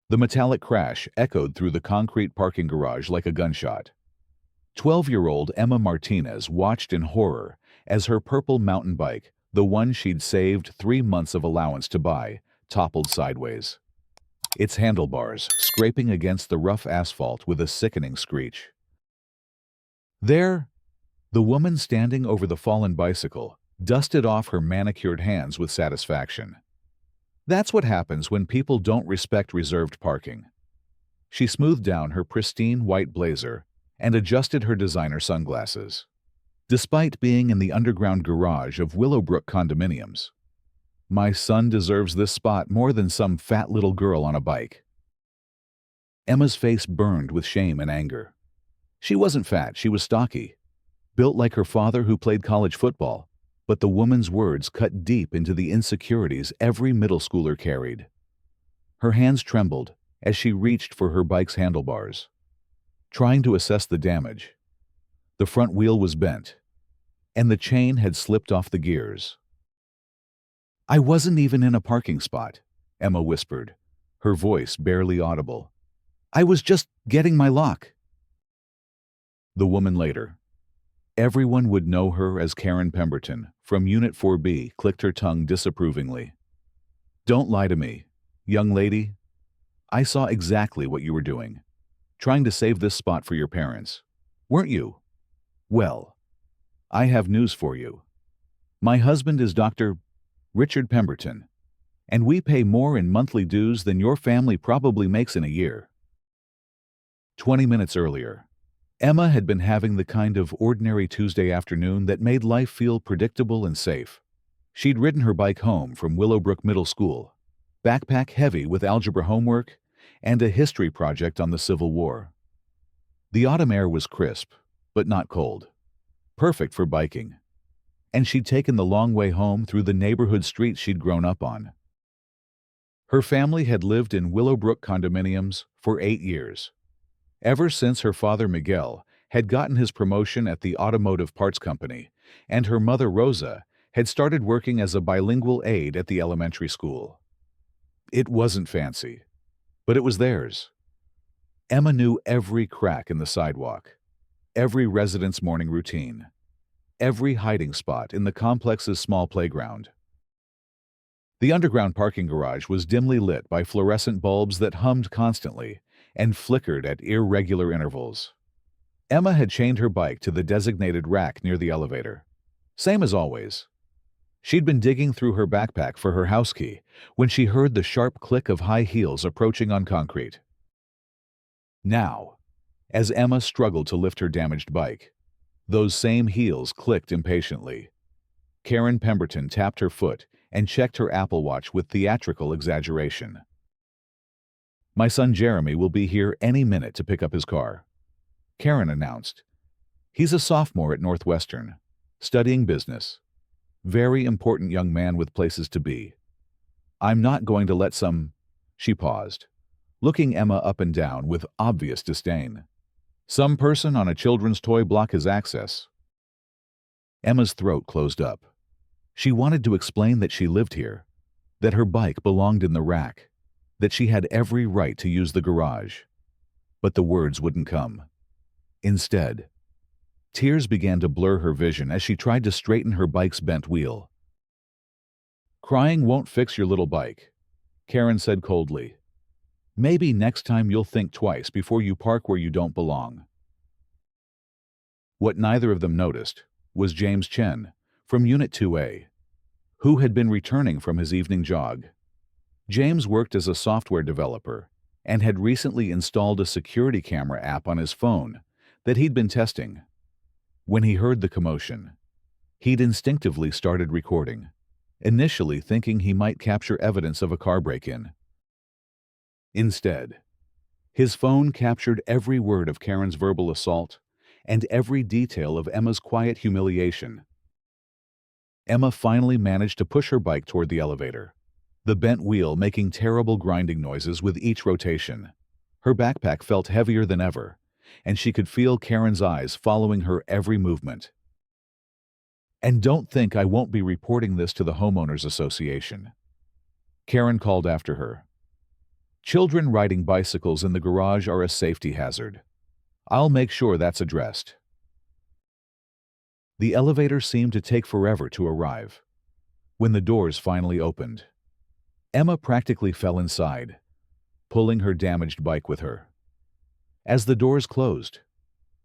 The metallic crash echoed through the concrete parking garage like a gunshot. 12-year-old Emma Martinez watched in horror as her purple mountain bike, the one she'd saved 3 months of allowance to buy, toppled sideways, its handlebars scraping against the rough asphalt with a sickening screech. There, the woman standing over the fallen bicycle dusted off her manicured hands with satisfaction. That's what happens when people don't respect reserved parking. She smoothed down her pristine white blazer and adjusted her designer sunglasses. Despite being in the underground garage of Willowbrook condominiums, my son deserves this spot more than some fat little girl on a bike. Emma's face burned with shame and anger. She wasn't fat, she was stocky, built like her father who played college football, but the woman's words cut deep into the insecurities every middle schooler carried. Her hands trembled as she reached for her bike's handlebars, trying to assess the damage. The front wheel was bent, and the chain had slipped off the gears. "I wasn't even in a parking spot," Emma whispered, her voice barely audible. "I was just getting my lock." The woman later. Everyone would know her as Karen Pemberton from Unit 4B clicked her tongue disapprovingly. "Don't lie to me, young lady. I saw exactly what you were doing, trying to save this spot for your parents. Weren't you? Well, I have news for you. My husband is Dr. Richard Pemberton, and we pay more in monthly dues than your family probably makes in a year." 20 minutes earlier, Emma had been having the kind of ordinary Tuesday afternoon that made life feel predictable and safe. She'd ridden her bike home from Willowbrook Middle School, backpack heavy with algebra homework and a history project on the Civil War. The autumn air was crisp, but not cold, perfect for biking, and she'd taken the long way home through the neighborhood streets she'd grown up on. Her family had lived in Willowbrook condominiums for 8 years, ever since her father Miguel had gotten his promotion at the automotive parts company, and her mother Rosa had started working as a bilingual aide at the elementary school. It wasn't fancy, but it was theirs. Emma knew every crack in the sidewalk, every resident's morning routine, every hiding spot in the complex's small playground. The underground parking garage was dimly lit by fluorescent bulbs that hummed constantly and flickered at irregular intervals. Emma had chained her bike to the designated rack near the elevator. Same as always. She'd been digging through her backpack for her house key when she heard the sharp click of high heels approaching on concrete. Now, as Emma struggled to lift her damaged bike, those same heels clicked impatiently. Karen Pemberton tapped her foot and checked her Apple Watch with theatrical exaggeration. "My son Jeremy will be here any minute to pick up his car," Karen announced. "He's a sophomore at Northwestern, studying business. Very important young man with places to be. I'm not going to let some—" She paused, looking Emma up and down with obvious disdain. "Some person on a children's toy block his access." Emma's throat closed up. She wanted to explain that she lived here, that her bike belonged in the rack, that she had every right to use the garage. But the words wouldn't come. Instead, tears began to blur her vision as she tried to straighten her bike's bent wheel. "Crying won't fix your little bike," Karen said coldly. "Maybe next time you'll think twice before you park where you don't belong." What neither of them noticed was James Chen from Unit 2A, who had been returning from his evening jog. James worked as a software developer and had recently installed a security camera app on his phone that he'd been testing. When he heard the commotion, he'd instinctively started recording, initially thinking he might capture evidence of a car break-in. Instead, his phone captured every word of Karen's verbal assault and every detail of Emma's quiet humiliation. Emma finally managed to push her bike toward the elevator, the bent wheel making terrible grinding noises with each rotation. Her backpack felt heavier than ever, and she could feel Karen's eyes following her every movement. "And don't think I won't be reporting this to the Homeowners Association," Karen called after her. Children riding bicycles in the garage are a safety hazard. I'll make sure that's addressed. The elevator seemed to take forever to arrive. When the doors finally opened, Emma practically fell inside, pulling her damaged bike with her. As the doors closed,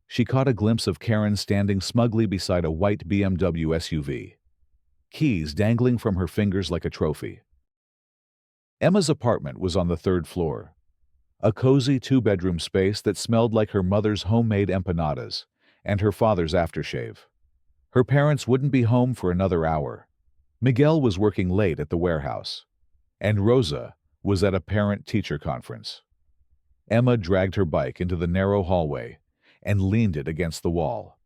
she caught a glimpse of Karen standing smugly beside a white BMW SUV, keys dangling from her fingers like a trophy. Emma's apartment was on the third floor, a cozy two-bedroom space that smelled like her mother's homemade empanadas and her father's aftershave. Her parents wouldn't be home for another hour. Miguel was working late at the warehouse, and Rosa was at a parent-teacher conference. Emma dragged her bike into the narrow hallway and leaned it against the wall,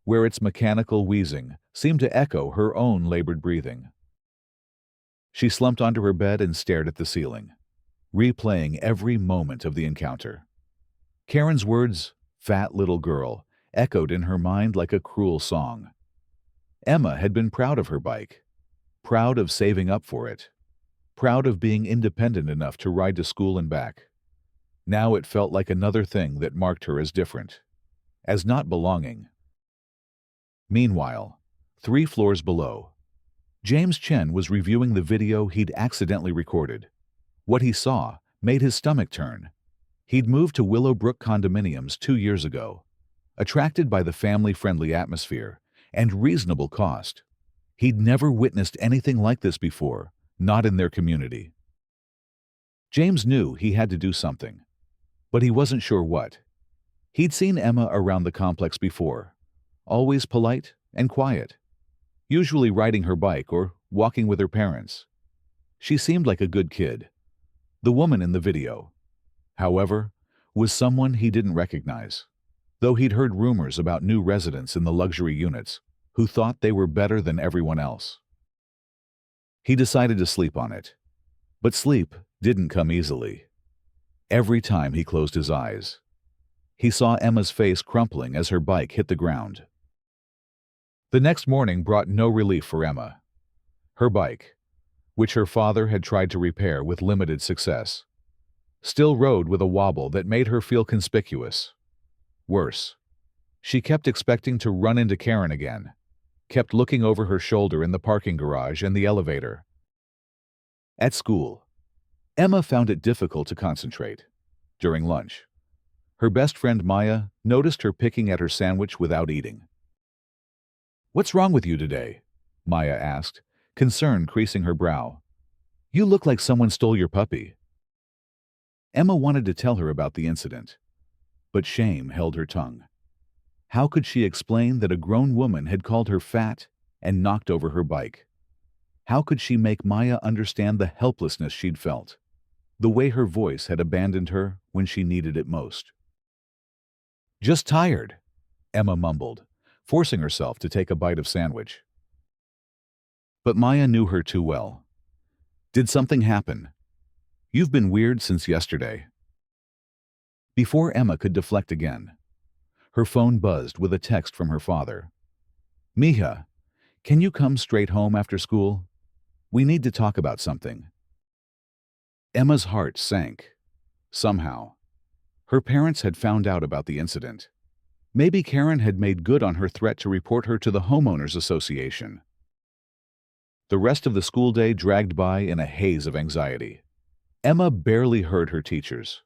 where its mechanical wheezing seemed to echo her own labored breathing. She slumped onto her bed and stared at the ceiling, replaying every moment of the encounter. Karen's words, "fat little girl," echoed in her mind like a cruel song. Emma had been proud of her bike, proud of saving up for it, proud of being independent enough to ride to school and back. Now it felt like another thing that marked her as different, as not belonging. Meanwhile, 3 floors below, James Chen was reviewing the video he'd accidentally recorded. What he saw made his stomach turn. He'd moved to Willowbrook condominiums 2 years ago, attracted by the family-friendly atmosphere and reasonable cost. He'd never witnessed anything like this before, not in their community. James knew he had to do something, but he wasn't sure what. He'd seen Emma around the complex before, always polite and quiet, usually riding her bike or walking with her parents. She seemed like a good kid. The woman in the video, however, was someone he didn't recognize, though he'd heard rumors about new residents in the luxury units who thought they were better than everyone else. He decided to sleep on it, but sleep didn't come easily. Every time he closed his eyes, he saw Emma's face crumpling as her bike hit the ground. The next morning brought no relief for Emma. Her bike, which her father had tried to repair with limited success, still rode with a wobble that made her feel conspicuous. Worse, she kept expecting to run into Karen again, kept looking over her shoulder in the parking garage and the elevator. At school, Emma found it difficult to concentrate. During lunch, her best friend Maya noticed her picking at her sandwich without eating. "What's wrong with you today?" Maya asked, concern creasing her brow. "You look like someone stole your puppy." Emma wanted to tell her about the incident, but shame held her tongue. How could she explain that a grown woman had called her fat and knocked over her bike? How could she make Maya understand the helplessness she'd felt, the way her voice had abandoned her when she needed it most? "Just tired," Emma mumbled, forcing herself to take a bite of sandwich. But Maya knew her too well. "Did something happen? You've been weird since yesterday." Before Emma could deflect again, her phone buzzed with a text from her father. "Mija, can you come straight home after school? We need to talk about something." Emma's heart sank. Somehow, her parents had found out about the incident. Maybe Karen had made good on her threat to report her to the homeowners association. The rest of the school day dragged by in a haze of anxiety. Emma barely heard her teachers,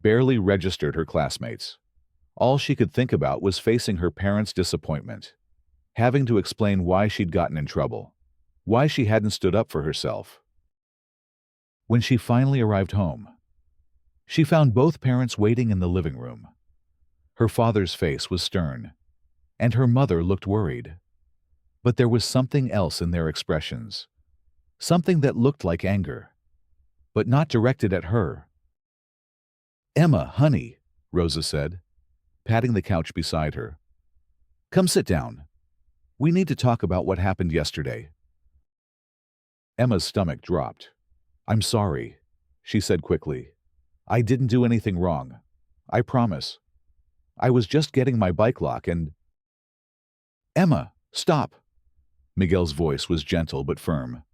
barely registered her classmates. All she could think about was facing her parents' disappointment, having to explain why she'd gotten in trouble, why she hadn't stood up for herself. When she finally arrived home, she found both parents waiting in the living room. Her father's face was stern, and her mother looked worried. But there was something else in their expressions, something that looked like anger, but not directed at her. "Emma, honey," Rosa said, patting the couch beside her. "Come sit down. We need to talk about what happened yesterday." Emma's stomach dropped. "I'm sorry," she said quickly. "I didn't do anything wrong. I promise. I was just getting my bike lock and—" "Emma, stop!" Miguel's voice was gentle but firm.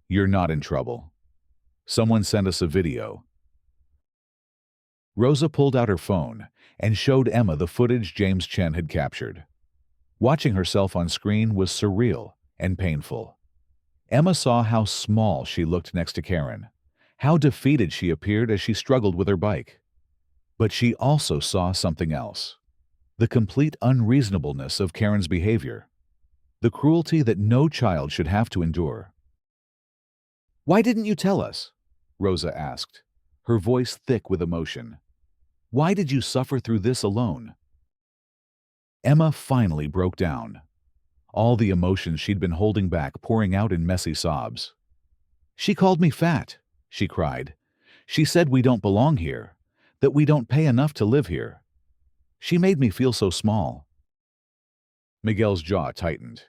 "You're not in trouble. Someone sent us a video. Rosa pulled out her phone and showed Emma the footage James Chen had captured. Watching herself on screen was surreal and painful. Emma saw how small she looked next to Karen, how defeated she appeared as she struggled with her bike. But she also saw something else: the complete unreasonableness of Karen's behavior, the cruelty that no child should have to endure. "Why didn't you tell us?" Rosa asked, her voice thick with emotion. "Why did you suffer through this alone?" Emma finally broke down, all the emotions she'd been holding back pouring out in messy sobs. "She called me fat," she cried. "She said we don't belong here, that we don't pay enough to live here. She made me feel so small." Miguel's jaw tightened.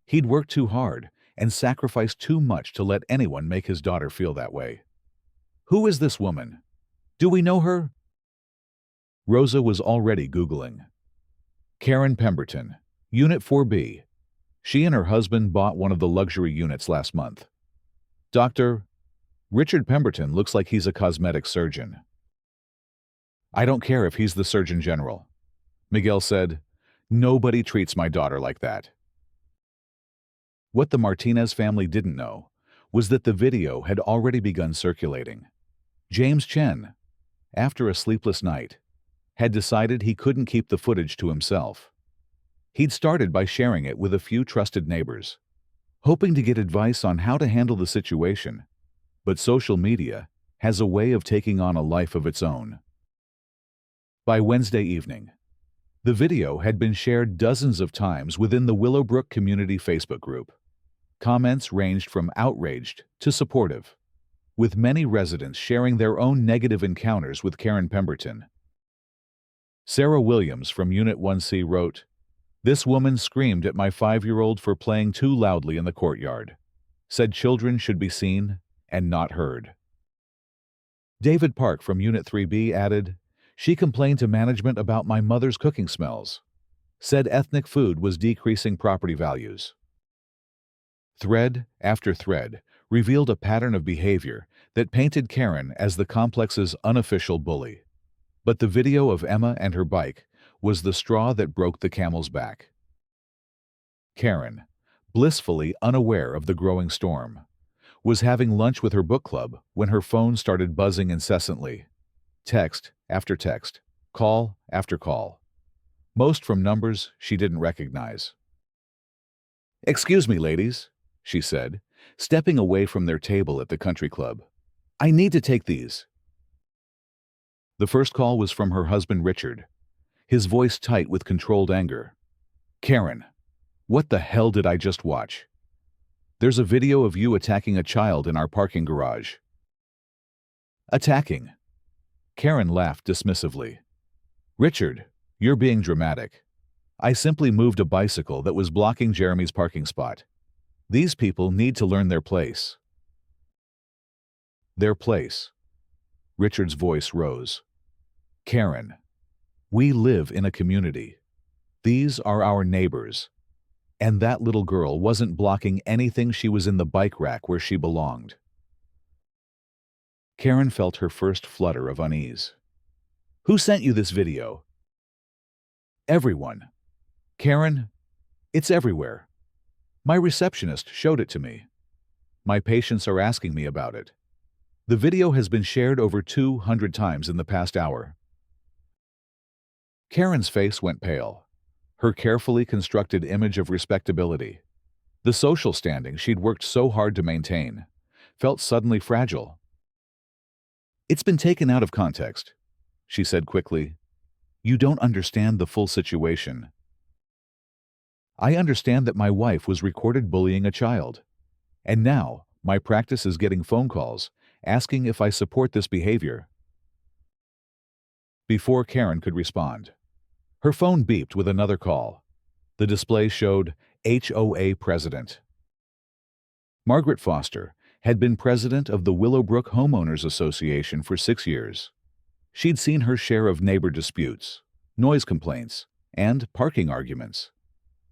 He'd worked too hard and sacrificed too much to let anyone make his daughter feel that way. "Who is this woman? Do we know her?" Rosa was already Googling. Karen Pemberton, Unit 4B. She and her husband bought one of the luxury units last month. Dr. Richard Pemberton looks like he's a cosmetic surgeon. "I don't care if he's the Surgeon General," Miguel said. "Nobody treats my daughter like that." What the Martinez family didn't know was that the video had already begun circulating. James Chen, after a sleepless night, had decided he couldn't keep the footage to himself. He'd started by sharing it with a few trusted neighbors, hoping to get advice on how to handle the situation. But social media has a way of taking on a life of its own. By Wednesday evening, the video had been shared dozens of times within the Willowbrook Community Facebook group. Comments ranged from outraged to supportive, with many residents sharing their own negative encounters with Karen Pemberton. Sarah Williams from Unit 1C wrote, "This woman screamed at my 5-year-old for playing too loudly in the courtyard. Said children should be seen and not heard." David Park from Unit 3B added, "She complained to management about my mother's cooking smells. Said ethnic food was decreasing property values." Thread after thread revealed a pattern of behavior that painted Karen as the complex's unofficial bully. But the video of Emma and her bike was the straw that broke the camel's back. Karen, blissfully unaware of the growing storm, was having lunch with her book club when her phone started buzzing incessantly. Text after text, call after call, most from numbers she didn't recognize. "Excuse me, ladies," she said, stepping away from their table at the country club. "I need to take these." The first call was from her husband Richard, his voice tight with controlled anger. "Karen, what the hell did I just watch? There's a video of you attacking a child in our parking garage." "Attacking?" Karen laughed dismissively. "Richard, you're being dramatic. I simply moved a bicycle that was blocking Jeremy's parking spot. These people need to learn their place." "Their place?" Richard's voice rose. "Karen, we live in a community. These are our neighbors. And that little girl wasn't blocking anything. She was in the bike rack where she belonged." Karen felt her first flutter of unease. "Who sent you this video?" "Everyone. Karen, it's everywhere. My receptionist showed it to me. My patients are asking me about it. The video has been shared over 200 times in the past hour." Karen's face went pale, her carefully constructed image of respectability, the social standing she'd worked so hard to maintain, felt suddenly fragile. "It's been taken out of context," she said quickly. "You don't understand the full situation. I understand that my wife was recorded bullying a child, and now my practice is getting phone calls asking if I support this behavior." Before Karen could respond, her phone beeped with another call. The display showed HOA President. Margaret Foster had been president of the Willowbrook Homeowners Association for 6 years. She'd seen her share of neighbor disputes, noise complaints, and parking arguments.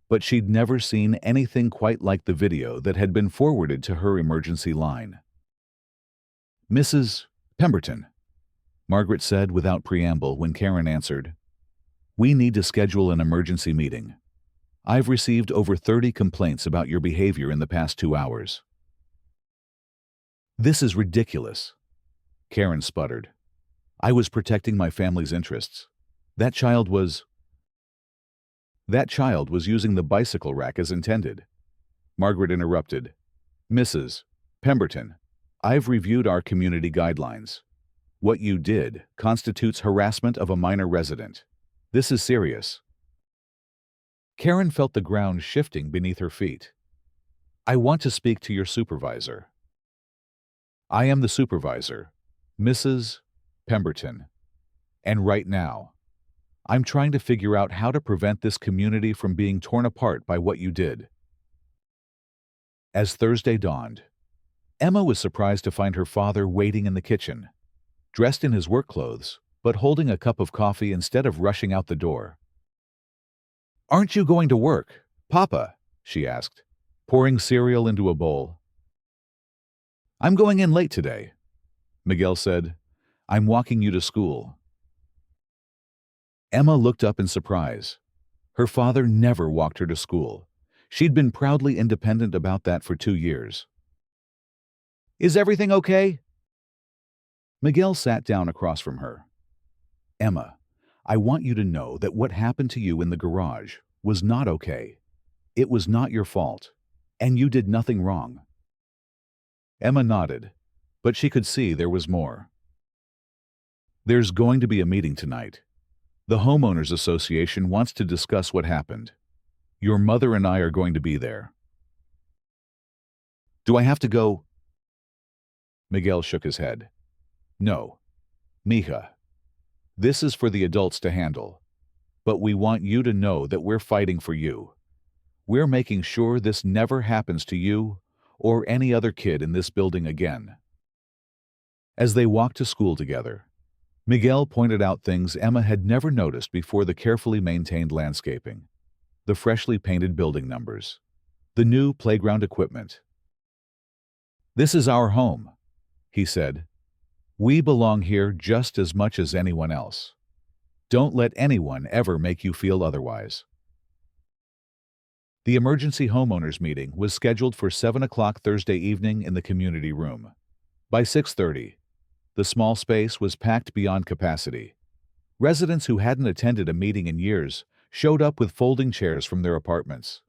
But she'd never seen anything quite like the video that had been forwarded to her emergency line. "Mrs. Pemberton," Margaret said without preamble when Karen answered. "We need to schedule an emergency meeting. I've received over 30 complaints about your behavior in the past 2 hours." "This is ridiculous," Karen sputtered. "I was protecting my family's interests. That child was using the bicycle rack as intended." Margaret interrupted. "Mrs. Pemberton, I've reviewed our community guidelines. What you did constitutes harassment of a minor resident. This is serious." Karen felt the ground shifting beneath her feet. "I want to speak to your supervisor." "I am the supervisor, Mrs. Pemberton. And right now, I'm trying to figure out how to prevent this community from being torn apart by what you did." As Thursday dawned, Emma was surprised to find her father waiting in the kitchen, dressed in his work clothes, but holding a cup of coffee instead of rushing out the door. "Aren't you going to work, Papa?" she asked, pouring cereal into a bowl. "I'm going in late today," Miguel said. "I'm walking you to school." Emma looked up in surprise. Her father never walked her to school. She'd been proudly independent about that for 2 years. "Is everything okay?" Miguel sat down across from her. "Emma, I want you to know that what happened to you in the garage was not okay. It was not your fault, and you did nothing wrong." Emma nodded, but she could see there was more. "There's going to be a meeting tonight. The Homeowners Association wants to discuss what happened. Your mother and I are going to be there." "Do I have to go?" Miguel shook his head. "No, mija. This is for the adults to handle. But we want you to know that we're fighting for you. We're making sure this never happens to you or any other kid in this building again." As they walked to school together, Miguel pointed out things Emma had never noticed before: the carefully maintained landscaping, the freshly painted building numbers, the new playground equipment. "This is our home," he said. "We belong here just as much as anyone else. Don't let anyone ever make you feel otherwise." The emergency homeowners meeting was scheduled for 7 o'clock Thursday evening in the community room. By 6:30, the small space was packed beyond capacity. Residents who hadn't attended a meeting in years showed up with folding chairs from their apartments.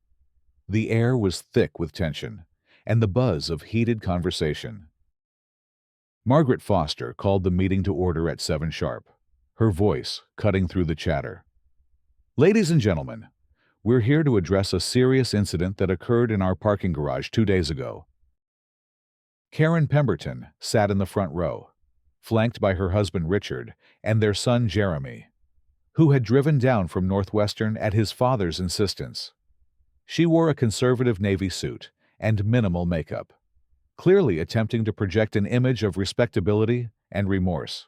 The air was thick with tension and the buzz of heated conversation. Margaret Foster called the meeting to order at 7 sharp, her voice cutting through the chatter. "Ladies and gentlemen, we're here to address a serious incident that occurred in our parking garage 2 days ago." Karen Pemberton sat in the front row, flanked by her husband Richard and their son Jeremy, who had driven down from Northwestern at his father's insistence. She wore a conservative navy suit and minimal makeup, clearly attempting to project an image of respectability and remorse.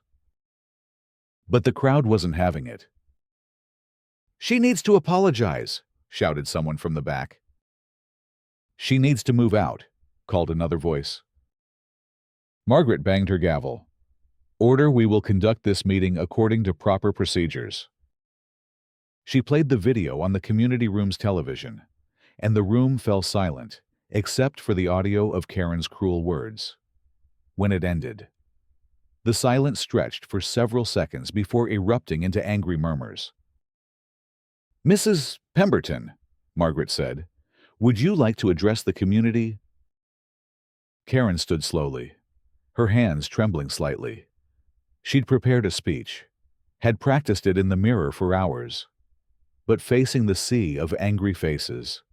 But the crowd wasn't having it. "She needs to apologize," shouted someone from the back. "She needs to move out," called another voice. Margaret banged her gavel. "Order, we will conduct this meeting according to proper procedures." She played the video on the community room's television, and the room fell silent, except for the audio of Karen's cruel words. When it ended, the silence stretched for several seconds before erupting into angry murmurs. "Mrs. Pemberton," Margaret said, "would you like to address the community?" Karen stood slowly, her hands trembling slightly. She'd prepared a speech, had practiced it in the mirror for hours, but facing the sea of angry faces,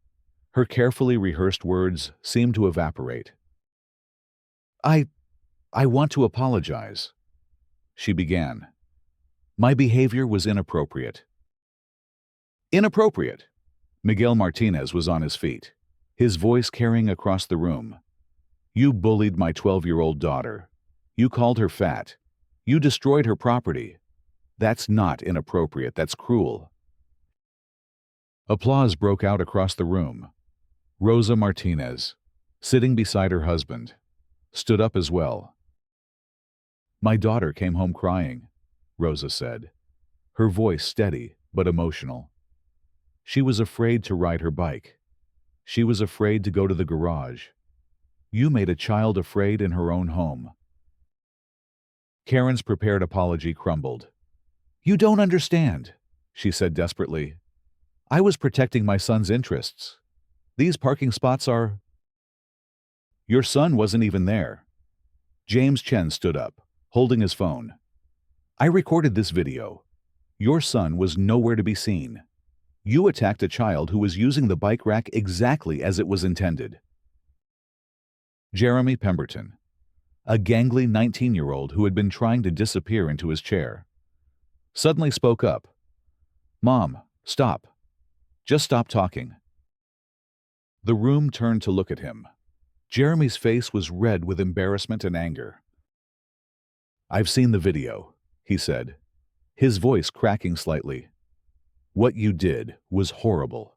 her carefully rehearsed words seemed to evaporate. I want to apologize," she began. "My behavior was inappropriate." "Inappropriate?" Miguel Martinez was on his feet, his voice carrying across the room. "You bullied my 12-year-old daughter. You called her fat. You destroyed her property. That's not inappropriate, that's cruel." Applause broke out across the room. Rosa Martinez, sitting beside her husband, stood up as well. "My daughter came home crying," Rosa said, her voice steady but emotional. She was afraid to ride her bike. She was afraid to go to the garage. You made a child afraid in her own home. Karen's prepared apology crumbled. You don't understand, she said desperately. I was protecting my son's interests. These parking spots are... Your son wasn't even there. James Chen stood up, holding his phone. I recorded this video. Your son was nowhere to be seen. You attacked a child who was using the bike rack exactly as it was intended. Jeremy Pemberton, a gangly 19-year-old who had been trying to disappear into his chair, suddenly spoke up. Mom, stop. Just stop talking. The room turned to look at him. Jeremy's face was red with embarrassment and anger. I've seen the video, he said, his voice cracking slightly. What you did was horrible.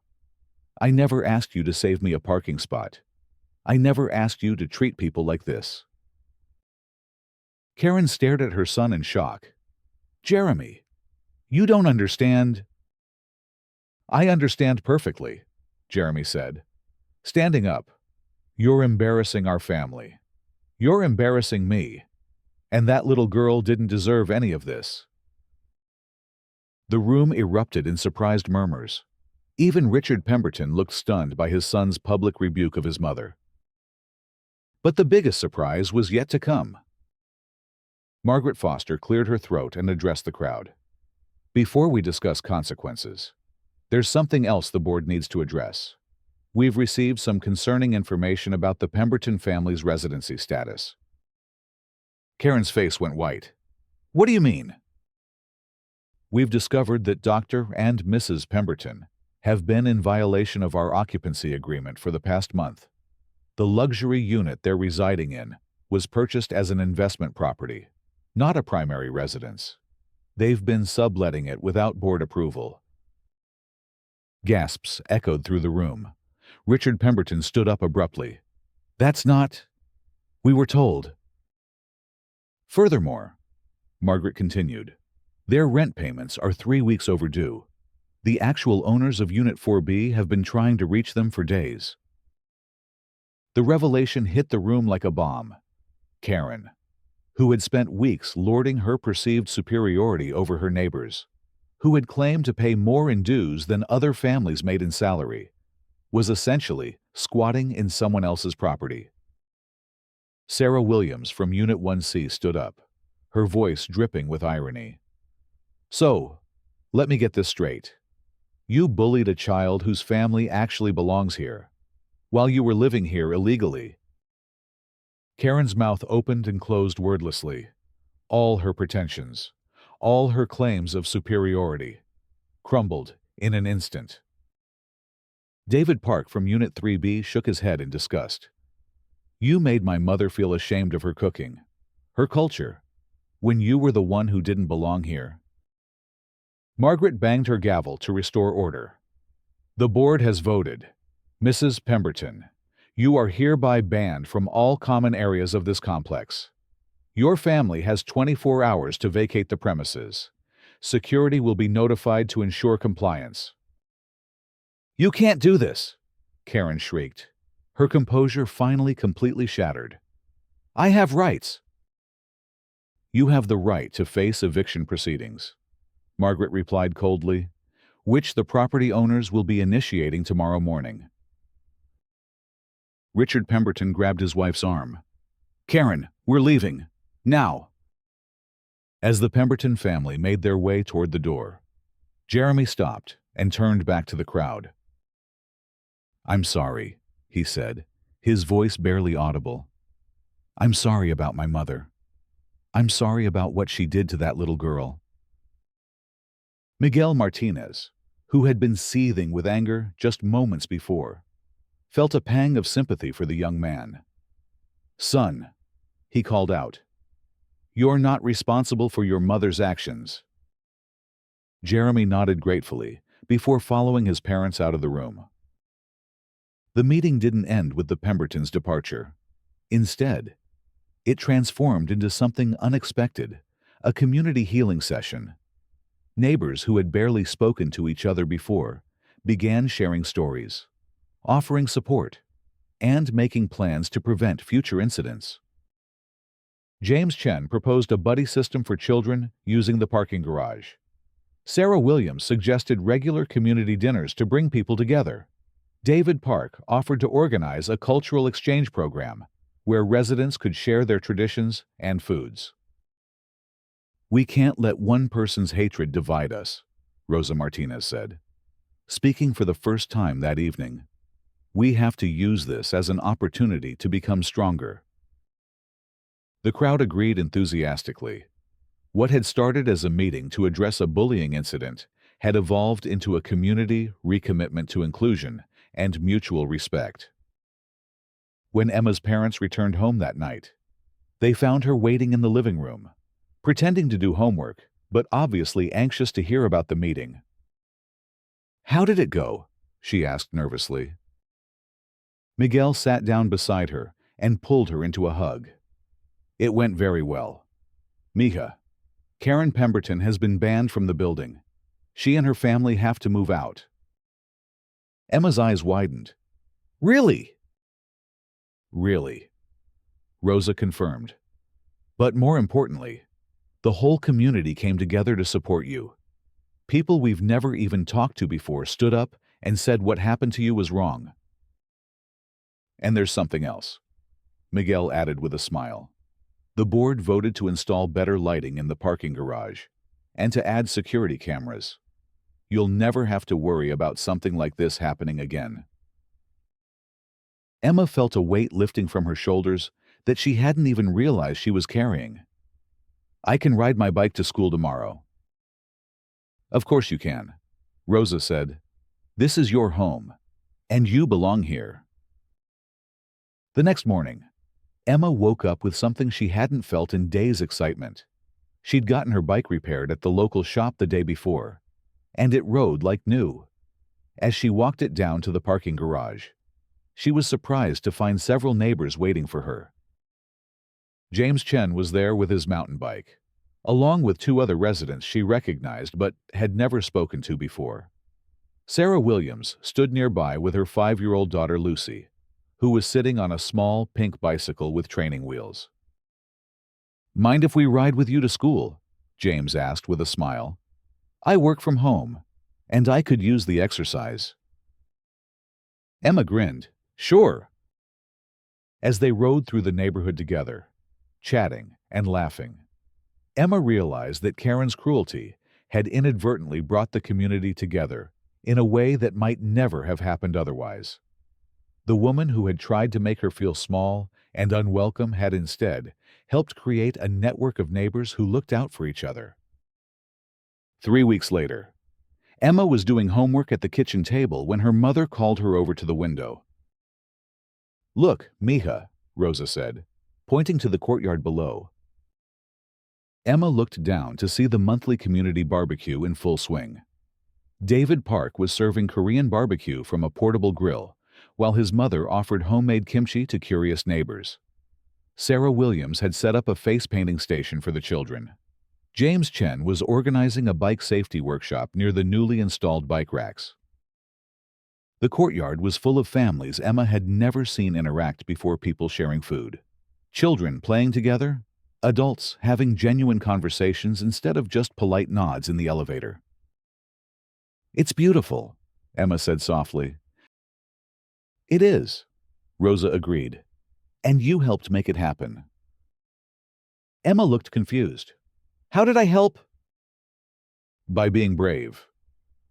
I never asked you to save me a parking spot. I never asked you to treat people like this. Karen stared at her son in shock. Jeremy, you don't understand. I understand perfectly, Jeremy said, standing up. You're embarrassing our family. You're embarrassing me. And that little girl didn't deserve any of this. The room erupted in surprised murmurs. Even Richard Pemberton looked stunned by his son's public rebuke of his mother. But the biggest surprise was yet to come. Margaret Foster cleared her throat and addressed the crowd. Before we discuss consequences, there's something else the board needs to address. We've received some concerning information about the Pemberton family's residency status. Karen's face went white. What do you mean? We've discovered that Dr. and Mrs. Pemberton have been in violation of our occupancy agreement for the past month. The luxury unit they're residing in was purchased as an investment property, not a primary residence. They've been subletting it without board approval. Gasps echoed through the room. Richard Pemberton stood up abruptly. That's not... We were told. Furthermore, Margaret continued, their rent payments are 3 weeks overdue. The actual owners of Unit 4B have been trying to reach them for days. The revelation hit the room like a bomb. Karen, who had spent weeks lording her perceived superiority over her neighbors, who had claimed to pay more in dues than other families made in salary, was essentially squatting in someone else's property. Sarah Williams from Unit 1C stood up, her voice dripping with irony. So, let me get this straight. You bullied a child whose family actually belongs here, while you were living here illegally. Karen's mouth opened and closed wordlessly. All her pretensions, all her claims of superiority, crumbled in an instant. David Park from Unit 3B shook his head in disgust. You made my mother feel ashamed of her cooking, her culture, when you were the one who didn't belong here. Margaret banged her gavel to restore order. The board has voted. Mrs. Pemberton, you are hereby banned from all common areas of this complex. Your family has 24 hours to vacate the premises. Security will be notified to ensure compliance. You can't do this, Karen shrieked, her composure finally completely shattered. I have rights. You have the right to face eviction proceedings, Margaret replied coldly, which the property owners will be initiating tomorrow morning. Richard Pemberton grabbed his wife's arm. Karen, we're leaving. Now. As the Pemberton family made their way toward the door, Jeremy stopped and turned back to the crowd. I'm sorry, he said, his voice barely audible. I'm sorry about my mother. I'm sorry about what she did to that little girl. Miguel Martinez, who had been seething with anger just moments before, felt a pang of sympathy for the young man. Son, he called out, you're not responsible for your mother's actions. Jeremy nodded gratefully before following his parents out of the room. The meeting didn't end with the Pembertons' departure. Instead, it transformed into something unexpected, A community healing session. Neighbors who had barely spoken to each other before began sharing stories, offering support, and making plans to prevent future incidents. James Chen proposed a buddy system for children using the parking garage. Sarah Williams suggested regular community dinners to bring people together. David Park offered to organize a cultural exchange program where residents could share their traditions and foods. "We can't let one person's hatred divide us," Rosa Martinez said. Speaking for the first time that evening, "We have to use this as an opportunity to become stronger." The crowd agreed enthusiastically. What had started as a meeting to address a bullying incident had evolved into a community recommitment to inclusion and mutual respect. When Emma's parents returned home that night, they found her waiting in the living room, pretending to do homework, but obviously anxious to hear about the meeting. "How did it go?" she asked nervously. Miguel sat down beside her and pulled her into a hug. "It went very well. Mija, Karen Pemberton has been banned from the building. She and her family have to move out." Emma's eyes widened. "Really?" "Really," Rosa confirmed. "But more importantly, the whole community came together to support you. People we've never even talked to before stood up and said what happened to you was wrong. And there's something else," Miguel added with a smile. "The board voted to install better lighting in the parking garage and to add security cameras. You'll never have to worry about something like this happening again." Emma felt a weight lifting from her shoulders that she hadn't even realized she was carrying. "I can ride my bike to school tomorrow." "Of course you can," Rosa said. "This is your home, and you belong here." The next morning, Emma woke up with something she hadn't felt in days: excitement. She'd gotten her bike repaired at the local shop the day before, and it rode like new. As she walked it down to the parking garage, she was surprised to find several neighbors waiting for her. James Chen was there with his mountain bike, along with two other residents she recognized but had never spoken to before. Sarah Williams stood nearby with her 5-year-old daughter Lucy, who was sitting on a small pink bicycle with training wheels. "Mind if we ride with you to school?" James asked with a smile. "I work from home, and I could use the exercise." Emma grinned. "Sure." As they rode through the neighborhood together, chatting and laughing, Emma realized that Karen's cruelty had inadvertently brought the community together in a way that might never have happened otherwise. The woman who had tried to make her feel small and unwelcome had instead helped create a network of neighbors who looked out for each other. 3 weeks later, Emma was doing homework at the kitchen table when her mother called her over to the window. "Look, Mija," Rosa said, pointing to the courtyard below. Emma looked down to see the monthly community barbecue in full swing. David Park was serving Korean barbecue from a portable grill, while his mother offered homemade kimchi to curious neighbors. Sarah Williams had set up a face painting station for the children. James Chen was organizing a bike safety workshop near the newly installed bike racks. The courtyard was full of families Emma had never seen interact before: people sharing food, children playing together, adults having genuine conversations instead of just polite nods in the elevator. "It's beautiful," Emma said softly. "It is," Rosa agreed. "And you helped make it happen." Emma looked confused. "How did I help?" "By being brave,"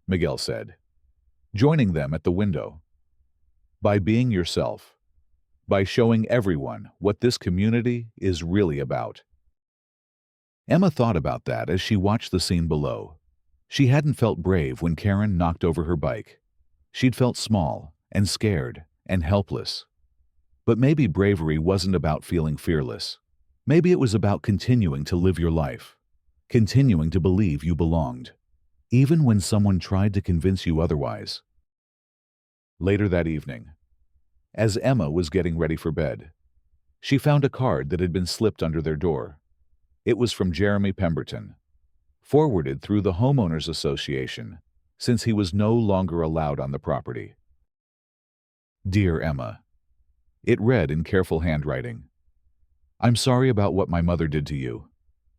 Miguel said, joining them at the window. "By being yourself. By showing everyone what this community is really about." Emma thought about that as she watched the scene below. She hadn't felt brave when Karen knocked over her bike. She'd felt small and scared and helpless. But maybe bravery wasn't about feeling fearless. Maybe it was about continuing to live your life, continuing to believe you belonged, even when someone tried to convince you otherwise. Later that evening, as Emma was getting ready for bed, she found a card that had been slipped under their door. It was from Jeremy Pemberton, forwarded through the Homeowners Association, since he was no longer allowed on the property. Dear Emma, it read in careful handwriting. I'm sorry about what my mother did to you.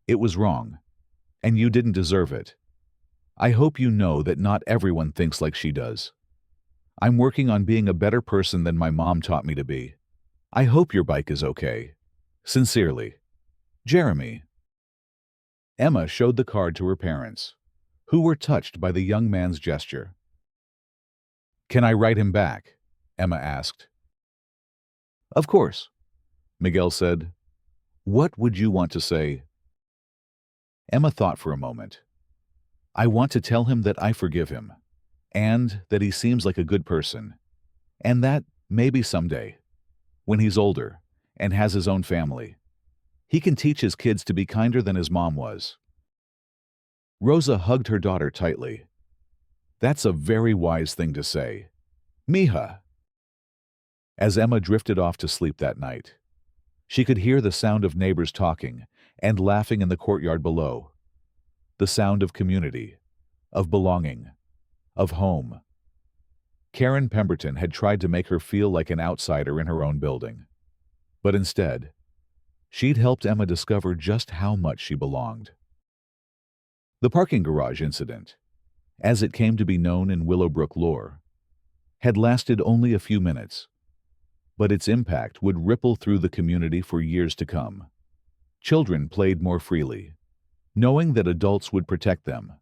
It was wrong, and you didn't deserve it. I hope you know that not everyone thinks like she does. I'm working on being a better person than my mom taught me to be. I hope your bike is okay. Sincerely, Jeremy. Emma showed the card to her parents, who were touched by the young man's gesture. Can I write him back? Emma asked. Of course, Miguel said. What would you want to say? Emma thought for a moment. I want to tell him that I forgive him, and that he seems like a good person, and that, maybe someday, when he's older and has his own family, he can teach his kids to be kinder than his mom was. Rosa hugged her daughter tightly. That's a very wise thing to say. Mija. As Emma drifted off to sleep that night, she could hear the sound of neighbors talking and laughing in the courtyard below. The sound of community, of belonging, of home. Karen Pemberton had tried to make her feel like an outsider in her own building. But instead, she'd helped Emma discover just how much she belonged. The parking garage incident, as it came to be known in Willowbrook lore, had lasted only a few minutes, but its impact would ripple through the community for years to come. Children played more freely, knowing that adults would protect them.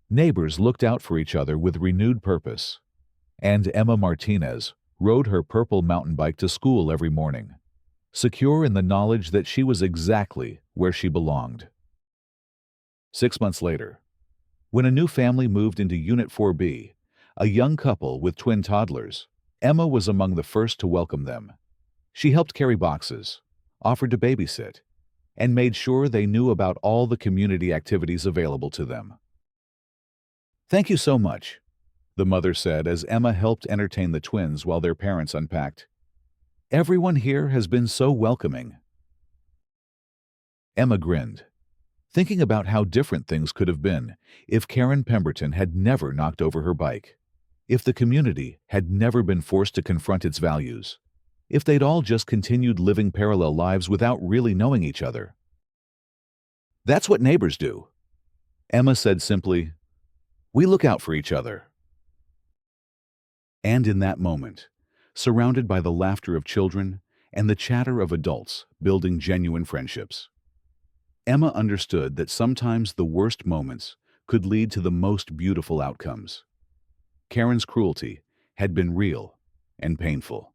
Neighbors looked out for each other with renewed purpose, and Emma Martinez rode her purple mountain bike to school every morning, secure in the knowledge that she was exactly where she belonged. 6 months later, when a new family moved into Unit 4B, a young couple with twin toddlers, Emma was among the first to welcome them. She helped carry boxes, offered to babysit, and made sure they knew about all the community activities available to them. Thank you so much, the mother said as Emma helped entertain the twins while their parents unpacked. Everyone here has been so welcoming. Emma grinned, thinking about how different things could have been if Karen Pemberton had never knocked over her bike, if the community had never been forced to confront its values, if they'd all just continued living parallel lives without really knowing each other. That's what neighbors do, Emma said simply. We look out for each other. And in that moment, surrounded by the laughter of children and the chatter of adults building genuine friendships, Emma understood that sometimes the worst moments could lead to the most beautiful outcomes. Karen's cruelty had been real and painful,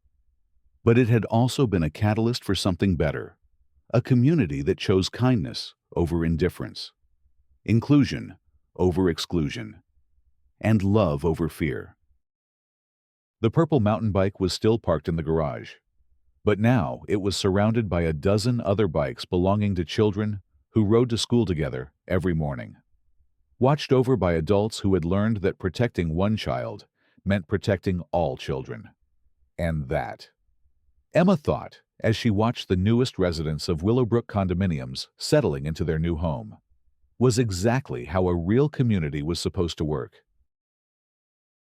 but it had also been a catalyst for something better, a community that chose kindness over indifference, inclusion over exclusion, and love over fear. The purple mountain bike was still parked in the garage, but now it was surrounded by a dozen other bikes belonging to children who rode to school together every morning, watched over by adults who had learned that protecting one child meant protecting all children. And that, Emma thought as she watched the newest residents of Willowbrook condominiums settling into their new home, was exactly how a real community was supposed to work.